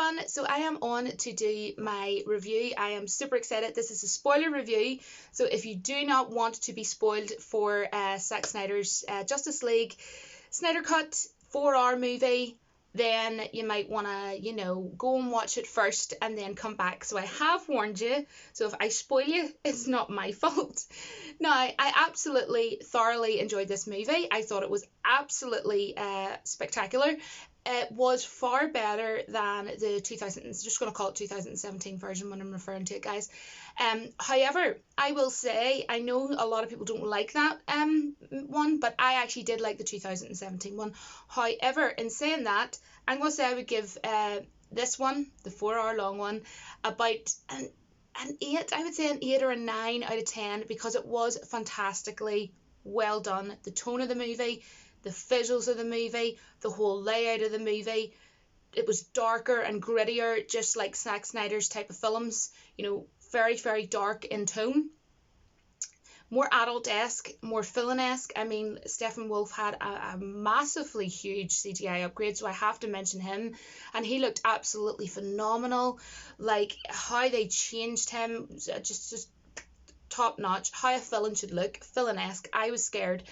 everyone, so I am on to do my review. I am super excited. This is a spoiler review, so if you do not want to be spoiled for Zack Snyder's Justice League Snyder Cut 4-hour movie, then you might want to, go and watch it first and then come back. So I have warned you, so if I spoil you, it's not my fault. Now, I absolutely thoroughly enjoyed this movie. I thought it was absolutely spectacular. It was far better than the 2000, just going to call it 2017 version when I'm referring to it, guys. However, I will say, I know a lot of people don't like that one, but I actually did like the 2017 one. However, in saying that, I'm going to say I would give this one, the 4-hour long one, about an 8. I would say an 8 or a 9 out of 10, because it was fantastically well done. The tone of the movie, the visuals of the movie, the whole layout of the movie, it was darker and grittier, just like Zack Snyder's type of films, very, very dark in tone. More adult-esque, more villain-esque. I mean, Steppenwolf had a massively huge CGI upgrade, so I have to mention him. And he looked absolutely phenomenal. Like, how they changed him, just top-notch. How a villain should look, villain-esque. I was scared.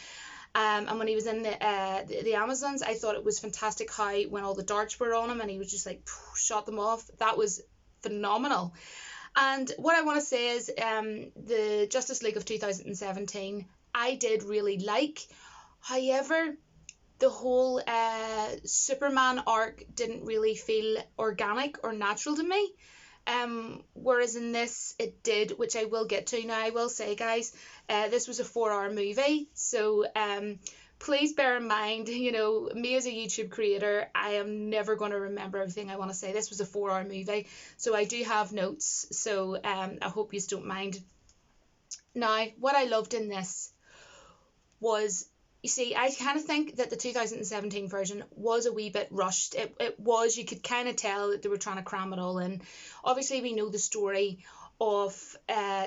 And when he was in the Amazons, I thought it was fantastic how when all the darts were on him and he was just like shot them off. That was phenomenal. And what I want to say is the Justice League of 2017, I did really like. However, the whole Superman arc didn't really feel organic or natural to me. Whereas in this it did, which I will get to. Now I will say, guys, this was a 4-hour movie, so please bear in mind, me as a YouTube creator, I am never going to remember everything I want to say. This was a 4-hour movie, so I do have notes, so I hope you don't mind. Now, what I loved in this was, you see, I kind of think that the 2017 version was a wee bit rushed. It was, you could kind of tell that they were trying to cram it all in. Obviously, we know the story of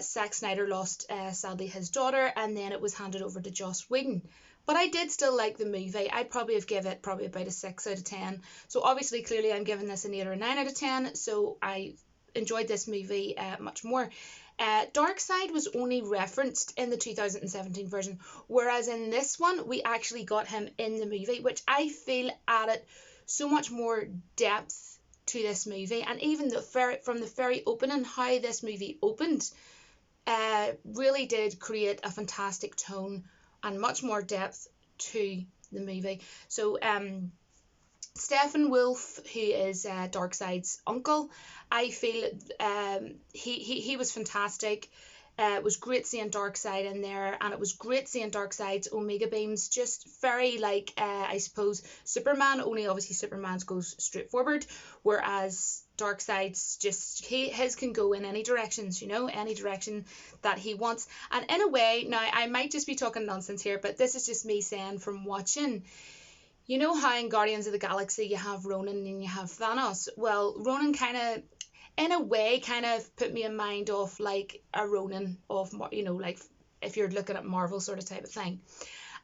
Zack Snyder lost, sadly, his daughter, and then it was handed over to Joss Whedon. But I did still like the movie. I'd probably have given it about a 6 out of 10. So obviously, clearly, I'm giving this an 8 or a 9 out of 10. So I enjoyed this movie much more. Darkseid was only referenced in the 2017 version, whereas in this one we actually got him in the movie, which I feel added so much more depth to this movie. And even from the very opening, how this movie opened really did create a fantastic tone and much more depth to the movie. So Steppenwolf, who is Darkseid's uncle, I feel he was fantastic. It was great seeing Darkseid in there, and it was great seeing Darkseid's Omega beams, just very like, I suppose, Superman, only obviously Superman's goes straight forward, whereas Darkseid's just, his can go in any directions, any direction that he wants. And in a way, now I might just be talking nonsense here, but this is just me saying from watching. You know how in Guardians of the Galaxy you have Ronan and you have Thanos? Well, Ronan kind of, in a way, kind of put me in mind of like a Ronan of, like if you're looking at Marvel sort of type of thing.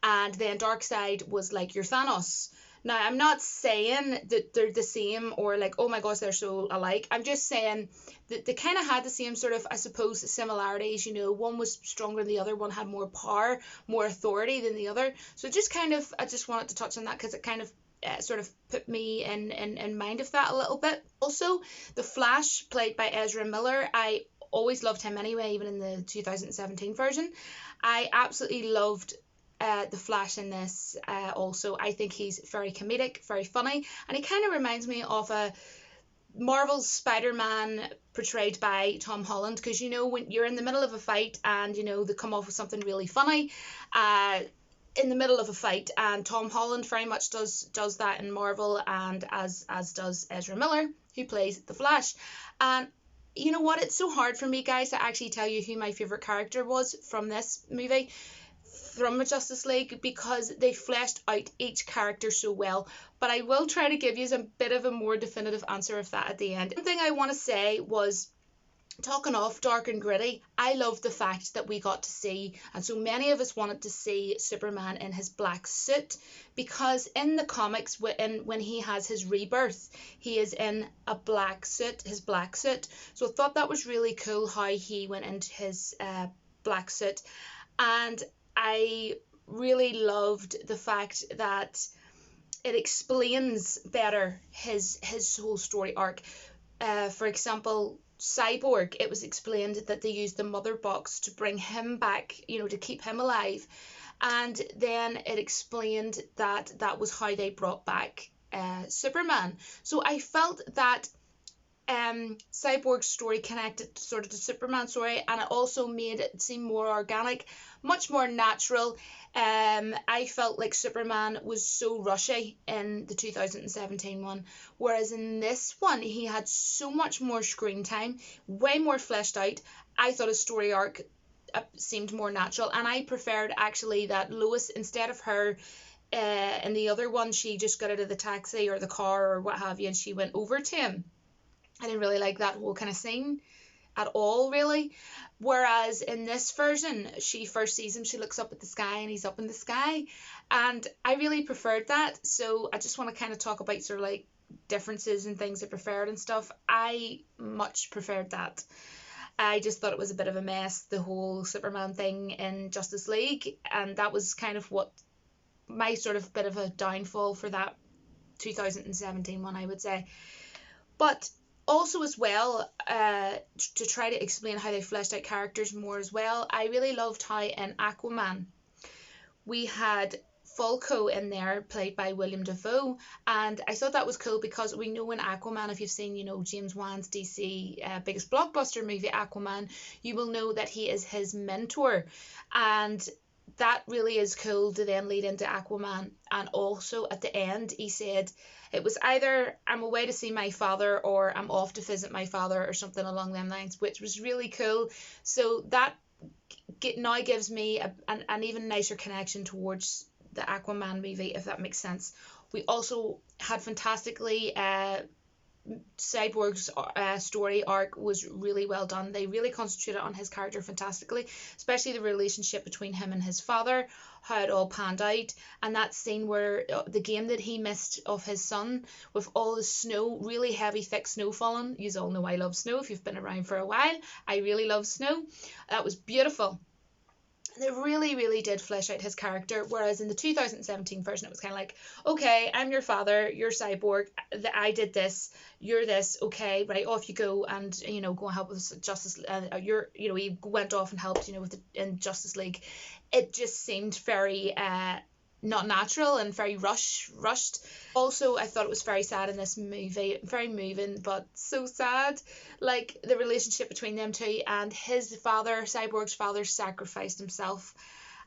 And then Darkseid was like your Thanos. Now, I'm not saying that they're the same or like, oh my gosh, they're so alike. I'm just saying that they kind of had the same sort of, I suppose, similarities. One was stronger than the other. One had more power, more authority than the other. So just kind of, I just wanted to touch on that because it kind of sort of put me in mind of that a little bit. Also, the Flash, played by Ezra Miller, I always loved him anyway, even in the 2017 version. I absolutely loved the Flash in this also. I think he's very comedic, very funny, and he kind of reminds me of a Marvel's Spider-Man portrayed by Tom Holland, because when you're in the middle of a fight and they come off with something really funny in the middle of a fight, and Tom Holland very much does that in Marvel, and as does Ezra Miller, who plays the Flash. And you know what, it's so hard for me, guys, to actually tell you who my favorite character was from this movie, from the Justice League, because they fleshed out each character so well. But I will try to give you a bit of a more definitive answer of that at the end. One thing I want to say was, talking of dark and gritty, I love the fact that we got to see, and so many of us wanted to see Superman in his black suit, because in the comics, when he has his rebirth, he is in a black suit, his black suit. So I thought that was really cool how he went into his black suit, and I really loved the fact that it explains better his whole story arc. For example, Cyborg, it was explained that they used the mother box to bring him back, to keep him alive. And then it explained that that was how they brought back Superman. So I felt that Cyborg's story connected sort of to Superman's story, and it also made it seem more organic, much more natural. I felt like Superman was so rushy in the 2017 one, whereas in this one he had so much more screen time, way more fleshed out. I thought his story arc seemed more natural, and I preferred actually that Lois, instead of her in the other one, she just got out of the taxi or the car or what have you, and she went over to him. I didn't really like that whole kind of scene at all, really. Whereas in this version, she first sees him, she looks up at the sky, and he's up in the sky. And I really preferred that. So I just want to kind of talk about sort of like differences and things I preferred and stuff. I much preferred that. I just thought it was a bit of a mess, the whole Superman thing in Justice League. And that was kind of what my sort of bit of a downfall for that 2017 one, I would say. But also as well, to try to explain how they fleshed out characters more as well, I really loved how in Aquaman we had Falco in there played by William Dafoe, and I thought that was cool because we know in Aquaman, if you've seen James Wan's DC biggest blockbuster movie Aquaman, you will know that he is his mentor, and that really is cool to then lead into Aquaman. And also at the end he said it was either I'm away to see my father or I'm off to visit my father or something along them lines, which was really cool. So that now gives me an even nicer connection towards the Aquaman movie, if that makes sense. We also had fantastically Cyborg's story arc was really well done. They really concentrated on his character fantastically, especially the relationship between him and his father, how it all panned out, and that scene where the game that he missed of his son with all the snow, really heavy, thick snow falling. You all know I love snow if you've been around for a while. I really love snow. That was beautiful. They really, really did flesh out his character, whereas in the 2017 version, it was kind of like, okay, I'm your father, you're Cyborg, I did this, you're this, okay, right, off you go, and, go and help with Justice, he went off and helped, in Justice League. It just seemed very, not natural and very rushed. Also, I thought it was very sad in this movie, very moving, but so sad. Like the relationship between them two, and his father, Cyborg's father, sacrificed himself.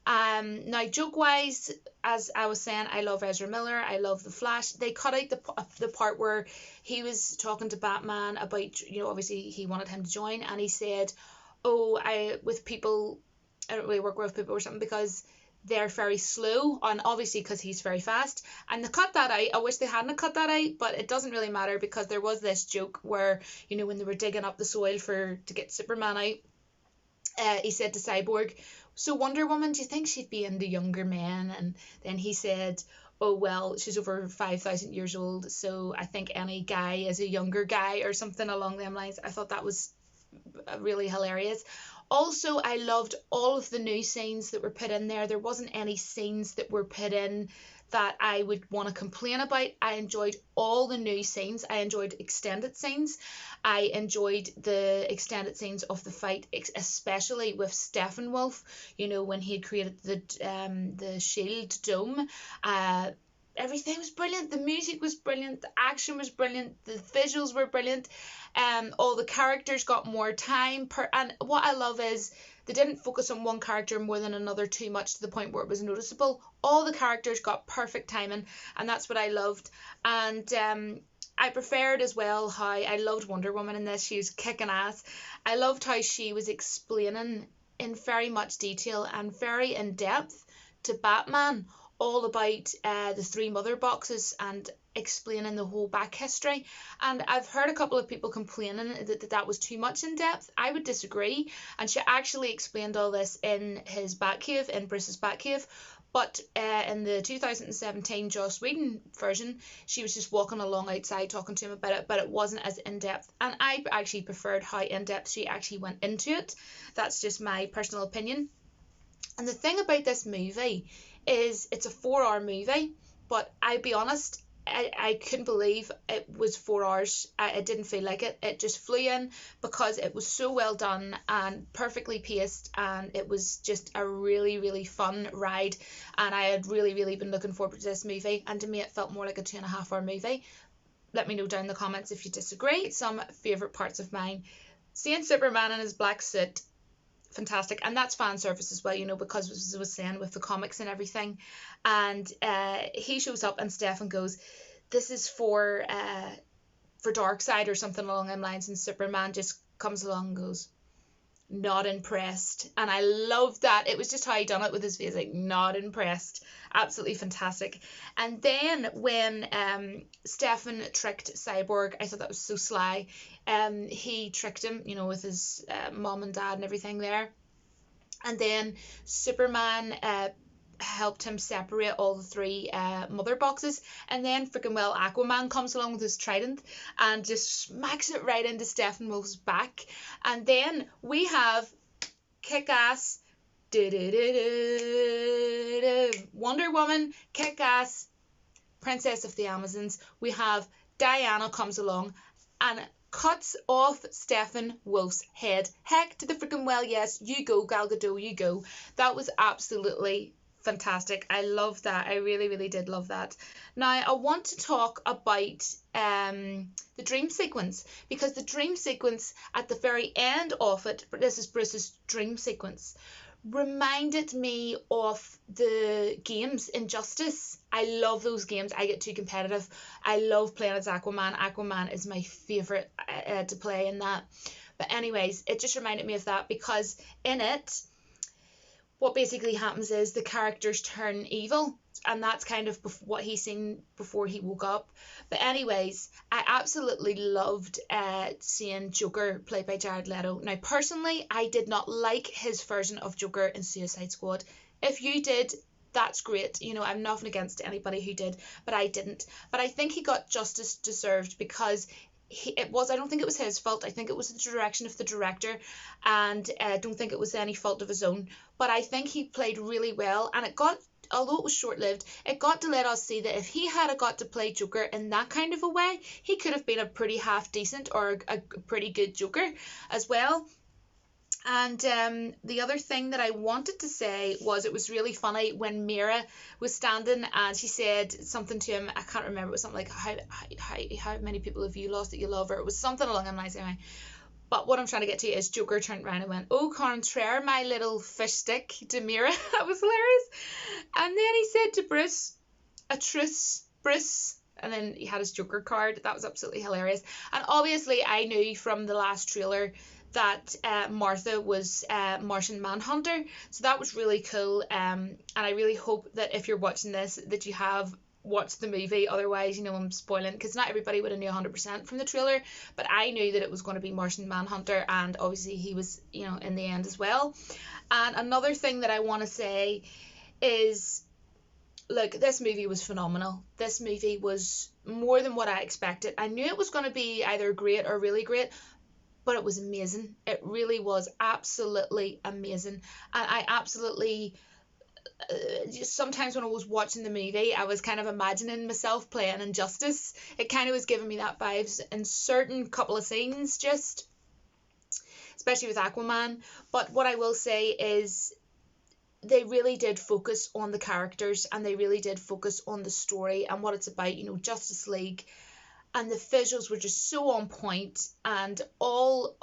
Now joke wise, as I was saying, I love Ezra Miller, I love the Flash. They cut out the part where he was talking to Batman about, obviously he wanted him to join, and he said, oh, I don't really work with people or something because they're very slow, and obviously because he's very fast, and they cut that out. I wish they hadn't cut that out, but it doesn't really matter because there was this joke where, when they were digging up the soil to get Superman out, he said to Cyborg, so Wonder Woman, do you think she'd be into younger men? And then he said, oh well, she's over 5,000 years old, so I think any guy is a younger guy, or something along them lines. I thought that was really hilarious. Also, I loved all of the new scenes that were put in there. There wasn't any scenes that were put in that I would want to complain about. I enjoyed all the new scenes. I enjoyed extended scenes. I enjoyed the extended scenes of the fight, especially with Steppenwolf, when he had created the shield dome. Everything was brilliant. The music was brilliant. The action was brilliant. The visuals were brilliant. All the characters got more time and what I love is they didn't focus on one character more than another too much to the point where it was noticeable. All the characters got perfect timing, and that's what I loved. And I preferred as well how I loved Wonder Woman in this. She was kicking ass. I loved how she was explaining in very much detail and very in depth to Batman all about the three mother boxes, and explaining the whole back history. And I've heard a couple of people complaining that was too much in depth. I would disagree. And she actually explained all this in his Batcave, in Bruce's Batcave. But in the 2017 Joss Whedon version, she was just walking along outside talking to him about it, but it wasn't as in-depth. And I actually preferred how in-depth she actually went into it. That's just my personal opinion. And the thing about this movie is it's a 4-hour movie, but I'll be honest, I couldn't believe it was 4 hours. It didn't feel like it. It just flew in because it was so well done and perfectly paced, and it was just a really, really fun ride. And I had really, really been looking forward to this movie, and to me it felt more like a 2.5-hour movie. Let me know down in the comments if you disagree. Some favourite parts of mine. Seeing Superman in his black suit, fantastic. And that's fan service as well, you know, because as I was saying with the comics and everything. And he shows up and Stefan goes, this is for Darkseid or something along them lines, and Superman just comes along and goes, not impressed. And I loved that. It was just how he done it with his face, like, not impressed. Absolutely fantastic. And then when Stefan tricked Cyborg, I thought that was so sly. He tricked him, you know, with his mom and dad and everything there. And then Superman helped him separate all the 3 mother boxes, and then freaking well Aquaman comes along with his trident and just smacks it right into Steppenwolf's back. And then we have kick-ass Wonder Woman, kick-ass Princess of the Amazons. We have Diana comes along and cuts off Steppenwolf's head. Heck to the freaking well, yes, you go Gal Gadot, you go. That was absolutely fantastic. I love that. I really, really did love that. Now, I want to talk about the dream sequence, because the dream sequence at the very end of it, this is Bruce's dream sequence, reminded me of the games Injustice. I love those games. I get too competitive. I love playing as Aquaman. Aquaman is my favourite to play in that. But anyways, it just reminded me of that, because in it, what basically happens is the characters turn evil, and that's kind of what he's seen before he woke up. But anyways, I absolutely loved seeing Joker played by Jared Leto. Now, personally, I did not like his version of Joker in Suicide Squad. If you did, that's great. You know, I'm nothing against anybody who did, but I didn't. But I think he got justice deserved, because I don't think it was his fault. I think it was the direction of the director, and I don't think it was any fault of his own. But I think he played really well, and although it was short-lived, it got to let us see that if he had got to play Joker in that kind of a way, he could have been a pretty half-decent or a pretty good Joker as well. And the other thing that I wanted to say was, it was really funny when Mira was standing and she said something to him. I can't remember. It was something like, how many people have you lost that you love? Or it was something along those lines anyway. But what I'm trying to get to is Joker turned around and went, "Au contraire, my little fish stick," to Mira. That was hilarious. And then he said to Bruce, "A truce, Bruce." And then he had his Joker card. That was absolutely hilarious. And obviously I knew from the last trailer that Martha was Martian Manhunter, so that was really cool. And I really hope that if you're watching this, that you have watched the movie. Otherwise, you know, I'm spoiling, because not everybody would have knew 100% from the trailer, but I knew that it was going to be Martian Manhunter, and obviously he was, you know, in the end as well. And another thing that I want to say is, look, this movie was phenomenal. This movie was more than what I expected. I knew it was going to be either great or really great, but it was amazing. It really was absolutely amazing. And I absolutely, just sometimes when I was watching the movie, I was kind of imagining myself playing Injustice. It kind of was giving me that vibes in certain couple of scenes, just especially with Aquaman. But what I will say is, they really did focus on the characters, and they really did focus on the story and what it's about. You know, Justice League, and the visuals were just so on point. And I'll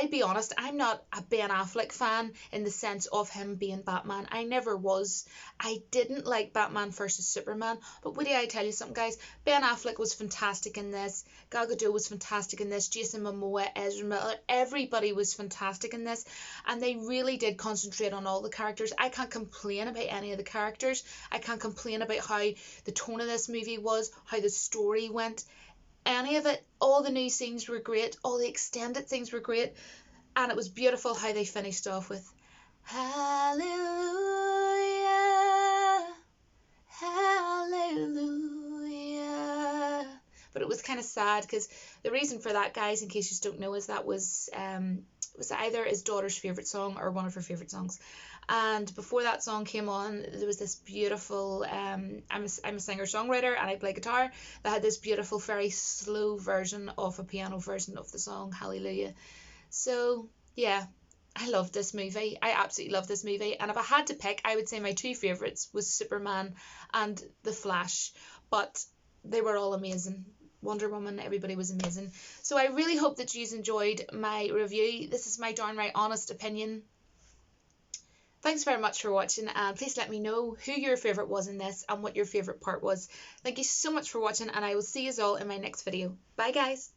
be honest, I'm not a Ben Affleck fan in the sense of him being Batman. I never was. I didn't like Batman versus Superman, but would I tell you something, guys? Ben Affleck was fantastic in this. Gal Gadot was fantastic in this. Jason Momoa, Ezra Miller, everybody was fantastic in this, and they really did concentrate on all the characters. I can't complain about any of the characters. I can't complain about how the tone of this movie was, how the story went, any of it. All the new scenes were great, all the extended things were great, and it was beautiful how they finished off with hallelujah, hallelujah. But it was kind of sad because the reason for that, guys, in case you don't know, is that was either his daughter's favorite song or one of her favorite songs. And before that song came on, there was this beautiful I'm a singer songwriter and I play guitar, that had this beautiful very slow version of a piano version of the song Hallelujah. So yeah, I love this movie. I absolutely love this movie, and if I had to pick, I would say my two favorites was Superman and The Flash, but they were all amazing. Wonder Woman, everybody was amazing. So I really hope that you enjoyed my review. This is my downright honest opinion. Thanks very much for watching, and please let me know who your favourite was in this and what your favourite part was. Thank you so much for watching, and I will see you all in my next video. Bye, guys.